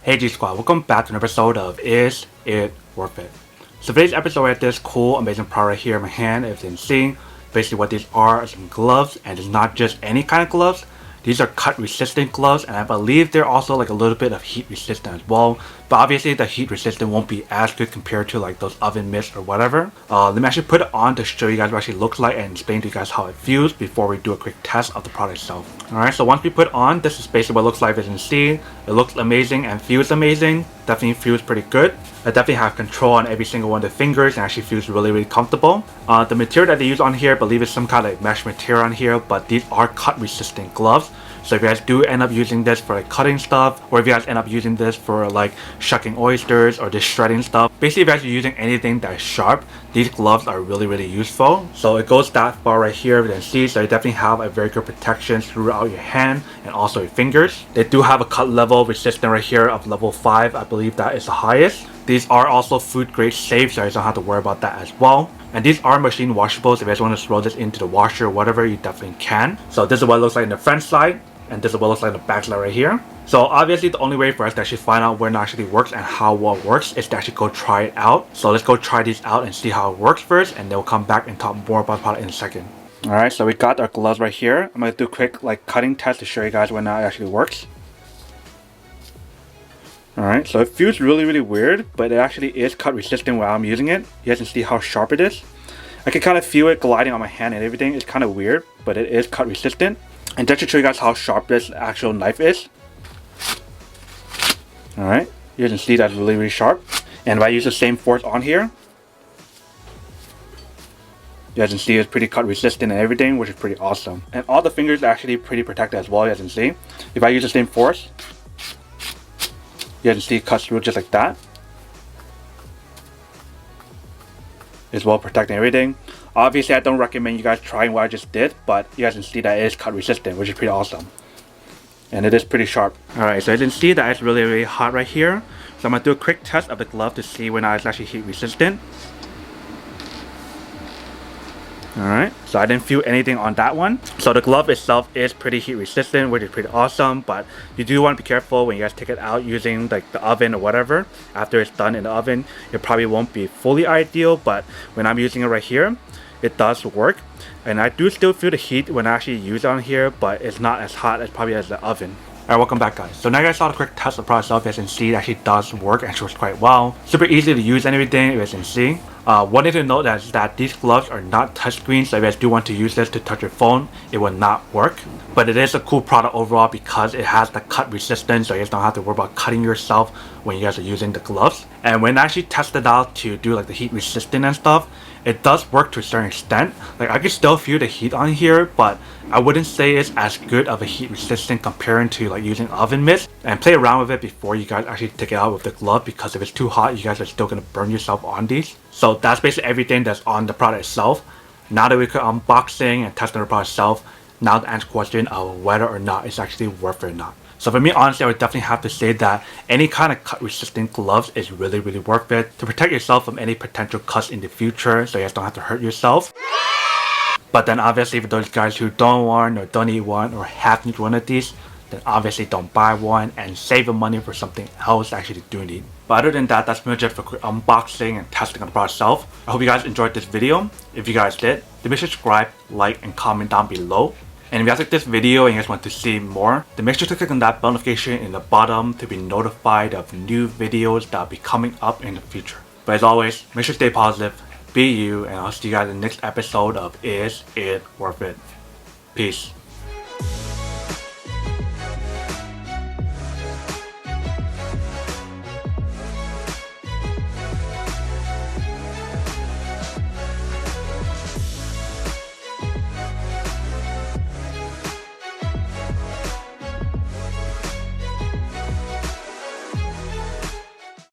Hey G Squad, welcome back to an episode of Is It Worth It? So today's episode, I have this cool, amazing product right here in my hand, as you can see. Basically what these are some gloves, and it's not just any kind of gloves. These are cut resistant gloves, and I believe they're also like a little bit of heat resistant as well. But obviously the heat resistant won't be as good compared to like those oven mitts or whatever. Let me actually put it on to show you guys what it actually looks like and explain to you guys how it feels before we do a quick test of the product itself. Alright, so once we put it on, this is basically what it looks like, as you can see. It looks amazing and feels amazing. Definitely feels pretty good. I definitely have control on every single one of the fingers and actually feels really comfortable. The material that they use on here, I believe is some kind of like mesh material on here, but these are cut resistant gloves. So if you guys do end up using this for like cutting stuff, or if you guys end up using this for like shucking oysters or just shredding stuff, basically if you guys are using anything that is sharp, these gloves are really useful. So it goes that far right here, as you can see. So you definitely have a very good protection throughout your hand and also your fingers. They do have a cut level resistant right here of level 5. I believe that is the highest. These are also food grade safe, so you don't have to worry about that as well. And these are machine washables. If you guys want to throw this into the washer or whatever, you definitely can. So this is what it looks like in the front side, and this is what it looks like in the back side right here. So obviously the only way for us to actually find out when it actually works and how well it works is to actually go try it out. So let's go try these out and see how it works first, and then we'll come back and talk more about the product in a second. Alright, so we got our gloves right here. I'm going to do a quick like cutting test to show you guys when that actually works. Alright, so it feels really weird, but it actually is cut resistant while I'm using it. You guys can see how sharp it is. I can kind of feel it gliding on my hand and everything. It's kind of weird, but it is cut resistant. And just to show you guys how sharp this actual knife is. Alright, you guys can see that's really sharp. And if I use the same force on here, you guys can see it's pretty cut resistant and everything, which is pretty awesome. And all the fingers are actually pretty protected as well, you guys can see. If I use the same force, you guys can see it cuts through just like that. It's well protecting everything. Obviously I don't recommend you guys trying what I just did, but you guys can see that it is cut resistant, which is pretty awesome. And it is pretty sharp. Alright, so you can see that it's really hot right here. So I'm going to do a quick test of the glove to see when it's actually heat resistant. Alright, so I didn't feel anything on that one. So the glove itself is pretty heat resistant, which is pretty awesome, but you do want to be careful when you guys take it out using like the oven or whatever. After it's done in the oven, it probably won't be fully ideal, but when I'm using it right here, it does work. And I do still feel the heat when I actually use it on here, but it's not as hot as probably as the oven. Alright, welcome back guys. So now you guys saw the quick test of the product itself. As you can see, it actually does work and works quite well. Super easy to use and everything, as you can see. One thing to note is that these gloves are not touchscreen, so if you guys do want to use this to touch your phone, it will not work. But it is a cool product overall because it has the cut resistance, so you guys don't have to worry about cutting yourself when you guys are using the gloves. And when I actually tested out to do like the heat resistant and stuff, it does work to a certain extent. Like I can still feel the heat on here, but I wouldn't say it's as good of a heat resistant comparing to like using oven mitts. And play around with it before you guys actually take it out with the glove, because if it's too hot, you guys are still gonna burn yourself on these. So that's basically everything that's on the product itself. Now that we could unboxing and testing the product itself, now to answer the question of whether or not it's actually worth it or not. So for me, honestly, I would definitely have to say that any kind of cut resistant gloves is really worth it to protect yourself from any potential cuts in the future, so you guys don't have to hurt yourself. But then obviously for those guys who don't want or don't need one or have need one of these, then obviously don't buy one and save the money for something else actually do need. But other than that, that's pretty much it for quick unboxing and testing on the product itself. I hope you guys enjoyed this video. If you guys did, then make sure to subscribe, like, and comment down below. And if you guys like this video and you guys want to see more, then make sure to click on that bell notification in the bottom to be notified of new videos that will be coming up in the future. But as always, make sure to stay positive, be you, and I'll see you guys in the next episode of Is It Worth It? Peace.